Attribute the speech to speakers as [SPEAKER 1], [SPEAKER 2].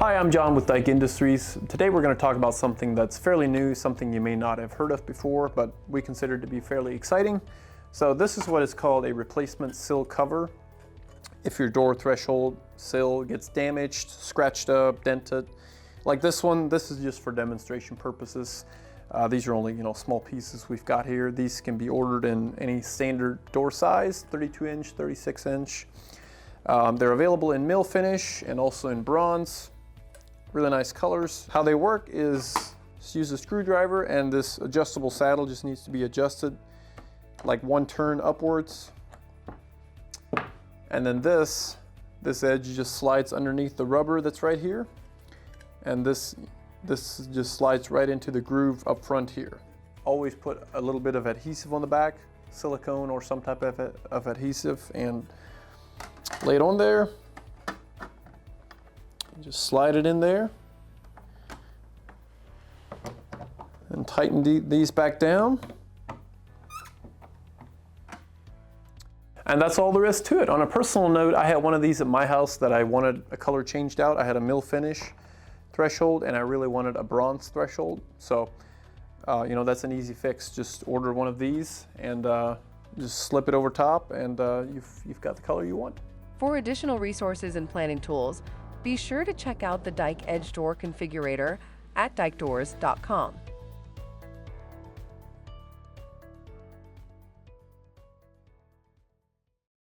[SPEAKER 1] Hi, I'm John with Dyke Industries. Today we're going to talk about something that's fairly new, something you may not have heard of before, but we consider to be fairly exciting. So this is what is called a replacement sill cover. If your door threshold sill gets damaged, scratched up, dented, like this one, this is just for demonstration purposes. These are only, small pieces we've got here. These can be ordered in any standard door size, 32 inch, 36 inch. They're available in mill finish and also in bronze. Really nice colors. How they work is just use a screwdriver, and this adjustable saddle just needs to be adjusted like one turn upwards. And then this edge just slides underneath the rubber that's right here. And this just slides right into the groove up front here. Always put a little bit of adhesive on the back, silicone or some type of adhesive, and lay it on there. Just slide it in there and tighten these back down. And that's all there is to it. On a personal note, I had one of these at my house that I wanted a color changed out. I had a mill finish threshold and I really wanted a bronze threshold. So, that's an easy fix. Just order one of these and just slip it over top, and you've got the color you want.
[SPEAKER 2] For additional resources and planning tools, be sure to check out the Dyke Edge Door Configurator at dykedoors.com.